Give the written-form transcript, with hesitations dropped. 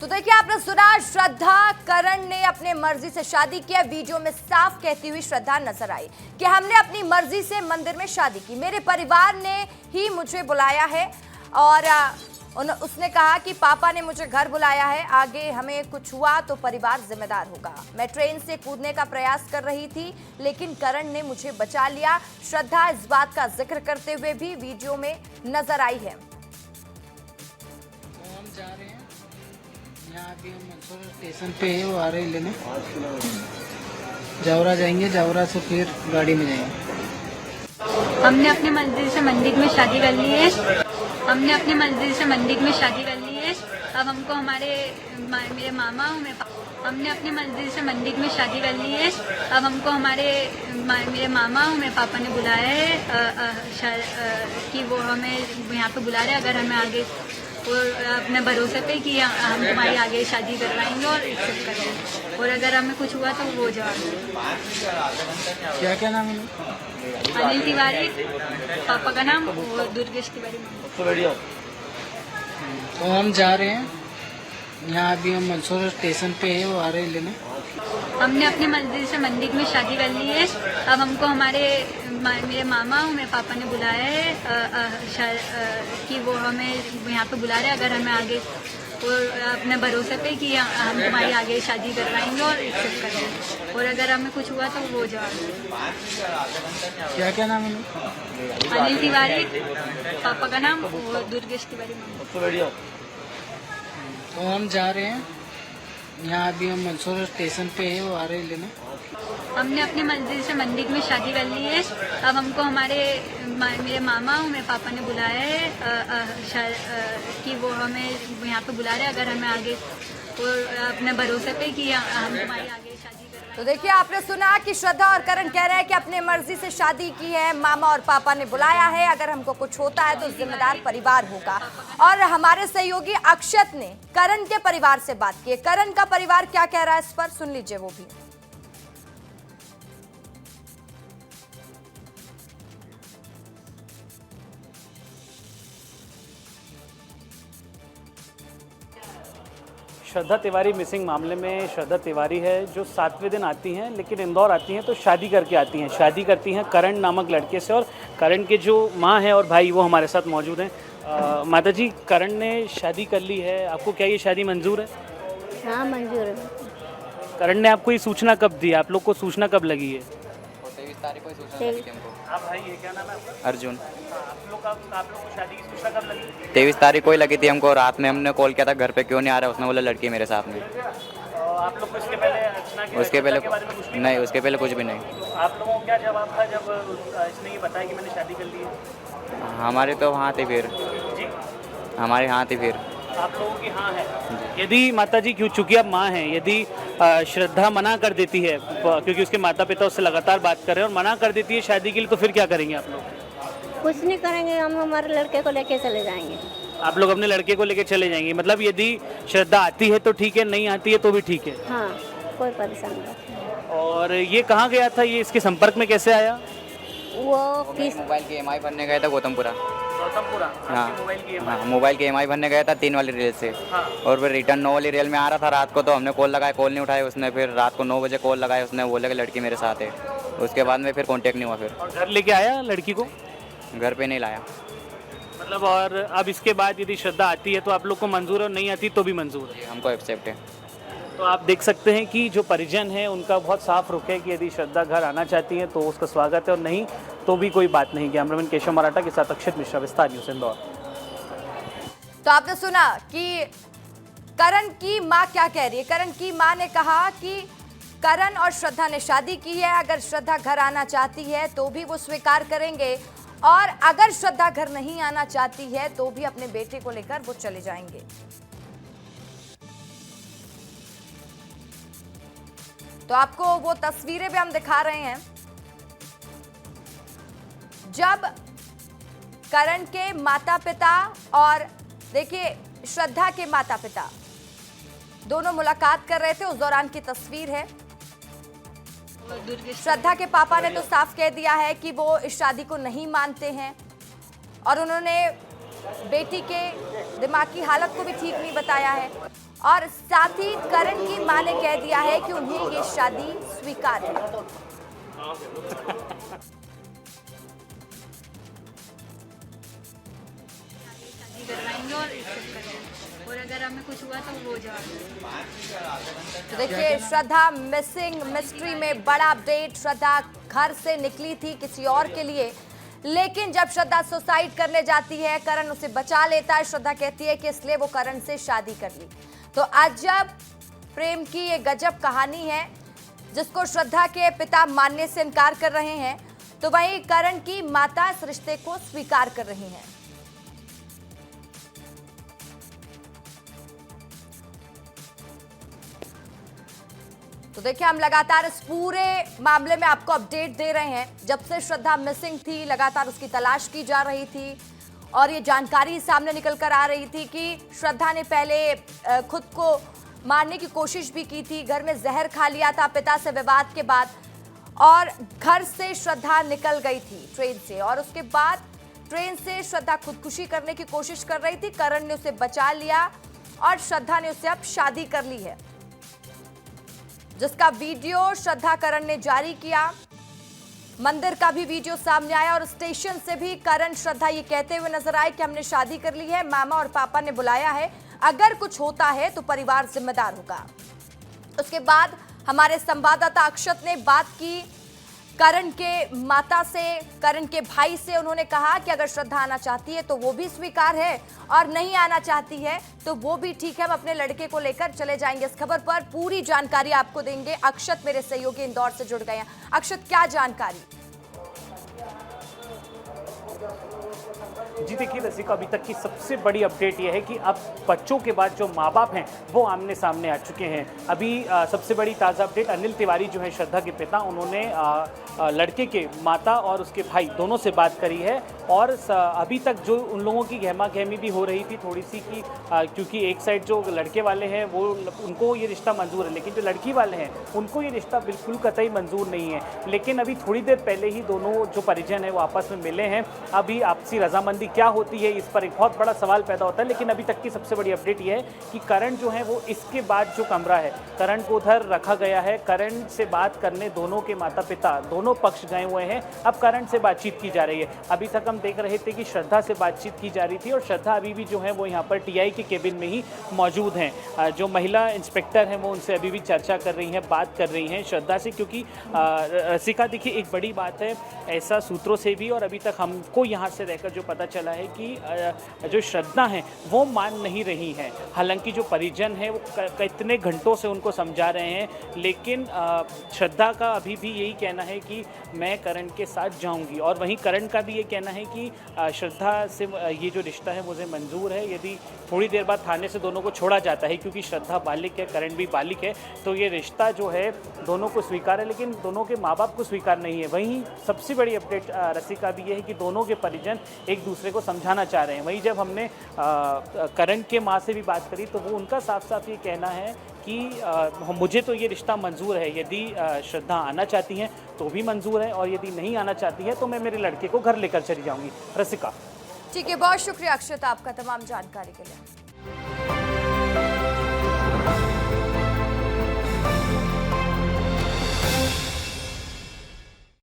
तो देखिए, आपने सुना, श्रद्धा करण ने अपने मर्जी से शादी किया। वीडियो में साफ कहती हुई श्रद्धा नजर आई कि हमने अपनी मर्जी से मंदिर में शादी की, मेरे परिवार ने ही मुझे बुलाया है। और उसने कहा कि पापा ने मुझे घर बुलाया है, आगे हमें कुछ हुआ तो परिवार जिम्मेदार होगा। मैं ट्रेन से कूदने का प्रयास कर रही थी लेकिन करण ने मुझे बचा लिया। श्रद्धा इस बात का जिक्र करते हुए भी वीडियो में नजर आई है। हम जा रहे हैं, यहाँ अभी हम मंसूर स्टेशन पे है, वो आ रहे लेने। जावरा जाएंगे, जावरा से फिर गाड़ी में जाएंगे। हमने अपनी मंजिल से मंदिर में शादी कर ली है। हमने अपनी मंजिल से मंदिर में शादी कर ली है। अब हमको मेरे मामा और हमने अपनी मंजिल से मंदिर में शादी कर ली है। अब हमको मेरे मामा और मेरे पापा ने बुलाया है कि वो हमें यहाँ पे बुला रहे हैं, अगर हमें आगे और अपने भरोसे पे कि हम तुम्हारी आगे शादी करवाएंगे और एक्सेप्ट करेंगे, और अगर हमें कुछ हुआ तो वो जवाब। क्या क्या नाम है? अनिल तिवारी पापा का नाम, और दुर्गेश तिवारी। तो हम जा रहे हैं, यहाँ अभी हम मंसूर स्टेशन पे है, वो आ रहे लेने। हमने अपनी मंजिल से मंदिर में शादी कर ली है। अब हमको मेरे मामा और मेरे पापा ने बुलाया है कि वो हमें यहाँ पे बुला रहे हैं, अगर हमें आगे और अपने भरोसे पे कि हम तुम्हारी आगे शादी करवाएंगे और एक्सेप्ट करेंगे, और अगर हमें कुछ हुआ तो वो जवाब। क्या क्या नाम है? अनिल तिवारी पापा का नाम, और दुर्गेश तिवारी। तो हम जा रहे हैं, यहाँ अभी हम मंसूर स्टेशन पे है, वो आ रहे लेने। हमने अपनी मंजिल से मंदिर में शादी कर ली है। अब हमको मेरे मामा और मेरे पापा ने बुलाया है कि वो हमें यहाँ पे बुला रहे हैं, अगर हमें आगे और अपने भरोसे पे कि हम तुम्हारी आगे शादी करवाएंगे। तो देखिए, आपने सुना कि श्रद्धा और करण कह रहे हैं कि अपने मर्जी से शादी की है, मामा और पापा ने बुलाया है, अगर हमको कुछ होता है तो जिम्मेदार परिवार होगा। और हमारे सहयोगी अक्षत ने करण के परिवार से बात की है। करण का परिवार क्या कह रहा है इस पर सुन लीजिए वो भी। श्रद्धा तिवारी मिसिंग मामले में श्रद्धा तिवारी है जो 7वें दिन आती हैं, लेकिन इंदौर आती हैं तो शादी करके आती हैं। शादी करती हैं करण नामक लड़के से, और करण के जो माँ हैं और भाई वो हमारे साथ मौजूद हैं। माता जी, करण ने शादी कर ली है, आपको क्या ये शादी मंजूर है? हाँ, मंजूर है। करण ने आपको ये सूचना कब दी? आप लोग को सूचना कब लगी है? 23 तारीख को सूचना लगी थी हमको। आप भाई, ये क्या नाम है आपका? अर्जुन। आप लोग को शादी की सूचना कब लगी? 23 तारीख को ही लगी थी हमको। रात में हमने कॉल किया था, घर पे क्यों नहीं आ रहा, उसने बोला लड़की मेरे साथ में। आप लोग को इसके पहले अर्चना के उसके पहले के बारे में कुछ नहीं, उसके पहले कुछ भी नहीं। तो आप लोगों को क्या जवाब था जब इसने ये बताया कि मैंने शादी कर ली है? हमारे तो हाँ थे फिर, जी, हमारे हाँ थे फिर। आप लोगों की हाँ है। यदि माता जी, क्यों, चूंकि आप माँ हैं, यदि श्रद्धा मना कर देती है, क्योंकि उसके माता पिता उससे लगातार बात कर रहे हैं, और मना कर देती है शादी के लिए, तो फिर क्या करेंगे आप लोग? कुछ नहीं करेंगे, हम हमारे लड़के को लेके चले जाएंगे। आप लोग अपने लड़के को लेकर चले जाएंगे? मतलब यदि श्रद्धा आती है तो ठीक है, नहीं आती है तो भी ठीक है? हाँ, कोई परेशानी नहीं। और ये कहाँ गया था, ये इसके संपर्क में कैसे आया? वो किस मोबाइल की EMI भरने गया था गौतमपुरा। गौतमपुरा? हाँ, मोबाइल की हाँ, मोबाइल की EMI भरने गया था 3 वाली रेल से। हाँ। और फिर रिटर्न 9 वाली रेल में आ रहा था रात को, तो हमने कॉल लगाया, कॉल नहीं उठाया उसने। फिर रात को 9 बजे कॉल लगाया उसने, बोला कि लड़की मेरे साथ है। उसके बाद में फिर कॉन्टेक्ट नहीं हुआ। फिर और घर लेके आया लड़की को? घर पे नहीं लाया। मतलब, और अब इसके बाद यदि श्रद्धा आती है तो आप लोग को मंजूर है, और नहीं आती तो भी मंजूर है? हमको एक्सेप्ट है। तो आप देख सकते हैं कि जो परिजन है उनका बहुत साफ रुख है कि यदि श्रद्धा घर आना चाहती है तो उसका स्वागत है, और नहीं तो भी कोई बात नहीं। कैमरामैन केशव मराठा के साथ अक्षित मिश्रा, विस्तार न्यूज़, इंदौर। तो आपने सुना कि करण की मां क्या कह रही है। करण की मां ने कहा कि करण और श्रद्धा ने शादी की है, अगर श्रद्धा घर आना चाहती है तो भी वो स्वीकार करेंगे, और अगर श्रद्धा घर नहीं आना चाहती है तो भी अपने बेटे को लेकर वो चले जाएंगे। तो आपको वो तस्वीरें भी हम दिखा रहे हैं जब करण के माता पिता और देखिए श्रद्धा के माता पिता दोनों मुलाकात कर रहे थे, उस दौरान की तस्वीर है। श्रद्धा के पापा ने तो साफ कह दिया है कि वो इस शादी को नहीं मानते हैं, और उन्होंने बेटी के दिमाग की हालत को भी ठीक नहीं बताया है। और साथ ही करण की मां ने कह दिया है कि उन्हें ये शादी स्वीकार है। शादी करवाएंगे और एक्सेप्ट करेंगे, और अगर हमें कुछ हुआ तो वो जवाब देंगे। तो देखिए, श्रद्धा मिसिंग मिस्ट्री में बड़ा अपडेट। श्रद्धा घर से निकली थी किसी और के लिए, लेकिन जब श्रद्धा सुसाइड करने जाती है, करण उसे बचा लेता है। श्रद्धा कहती है कि इसलिए वो करण से शादी कर ली। तो अजब प्रेम की ये गजब कहानी है, जिसको श्रद्धा के पिता मानने से इनकार कर रहे हैं, तो वहीं करण की माता इस रिश्ते को स्वीकार कर रही हैं। तो देखिए, हम लगातार इस पूरे मामले में आपको अपडेट दे रहे हैं। जब से श्रद्धा मिसिंग थी, लगातार उसकी तलाश की जा रही थी और ये जानकारी सामने निकल कर आ रही थी कि श्रद्धा ने पहले खुद को मारने की कोशिश भी की थी, घर में जहर खा लिया था पिता से विवाद के बाद, और घर से श्रद्धा निकल गई थी ट्रेन से, और उसके बाद ट्रेन से श्रद्धा खुदकुशी करने की कोशिश कर रही थी। करण ने उसे बचा लिया और श्रद्धा ने उससे अब शादी कर ली है, जिसका वीडियो श्रद्धा करण ने जारी किया। मंदिर का भी वीडियो सामने आया और स्टेशन से भी करण श्रद्धा ये कहते हुए नजर आए कि हमने शादी कर ली है, मामा और पापा ने बुलाया है, अगर कुछ होता है तो परिवार जिम्मेदार होगा। उसके बाद हमारे संवाददाता अक्षत ने बात की करण के माता से, करण के भाई से। उन्होंने कहा कि अगर श्रद्धा आना चाहती है तो वो भी स्वीकार है, और नहीं आना चाहती है तो वो भी ठीक है, हम अपने लड़के को लेकर चले जाएंगे। इस खबर पर पूरी जानकारी आपको देंगे अक्षत, मेरे सहयोगी इंदौर से जुड़ गए हैं। अक्षत, क्या जानकारी? जी देखिए रसिका, अभी तक की सबसे बड़ी अपडेट ये है कि अब बच्चों के बाद जो माँ बाप हैं वो आमने सामने आ चुके हैं। अभी सबसे बड़ी ताज़ा अपडेट, अनिल तिवारी जो है श्रद्धा के पिता, उन्होंने लड़के के माता और उसके भाई दोनों से बात करी है, और अभी तक जो उन लोगों की गहमा गहमी भी हो रही थी थोड़ी सी कि क्योंकि एक साइड जो लड़के वाले हैं वो उनको ये रिश्ता मंजूर है, लेकिन जो लड़की वाले हैं उनको ये रिश्ता बिल्कुल कतई मंजूर नहीं है। लेकिन अभी थोड़ी देर पहले ही दोनों जो परिजन हैं वो आपस में मिले हैं। अभी आपसी रजामंदी क्या होती है, इस पर एक बहुत बड़ा सवाल पैदा होता है। लेकिन अभी तक की सबसे बड़ी अपडेट ये है कि करण जो है वो इसके बाद जो कमरा है, करण को उधर रखा गया है। करण से बात करने दोनों के माता पिता दोनों पक्ष गए हुए हैं। अब करण से बातचीत की जा रही है। अभी तक हम देख रहे थे कि श्रद्धा से बातचीत की जा रही थी, और श्रद्धा अभी भी जो है वो यहाँ पर टीआई के केबिन में ही मौजूद हैं। जो महिला इंस्पेक्टर हैं वो उनसे अभी भी चर्चा कर रही हैं, बात कर रही हैं श्रद्धा से, क्योंकि रसिका देखिए एक बड़ी बात है, ऐसा सूत्रों से भी और अभी तक हमको यहाँ से रहकर जो पता चला है कि जो श्रद्धा हैं वो मान नहीं रही हैं। हालांकि जो परिजन हैं वो कितने घंटों से उनको समझा रहे हैं, लेकिन श्रद्धा का अभी भी यही कहना है कि मैं करण के साथ जाऊंगी, और वहीं करण का भी ये कहना है कि श्रद्धा से ये जो रिश्ता है मुझे मंजूर है। यदि थोड़ी देर बाद थाने से दोनों को छोड़ा जाता है, क्योंकि श्रद्धा बालिक है, करण भी बालिक है, तो ये रिश्ता जो है दोनों को स्वीकार है, लेकिन दोनों के माँ बाप को स्वीकार नहीं है। वहीं सबसे बड़ी अपडेट रसिका भी ये है कि दोनों के परिजन एक दूसरे को समझाना चाह रहे हैं। वहीं जब हमने करण के माँ से भी बात करी तो वो उनका साफ साफ ये कहना है कि मुझे तो ये रिश्ता मंजूर है, यदि श्रद्धा आना चाहती हैं तो भी मंजूर है, और यदि नहीं आना चाहती है तो मैं मेरे लड़के को घर लेकर चली जाऊंगी। रसिका, ठीक है, बहुत शुक्रिया अक्षत आपका तमाम जानकारी के लिए।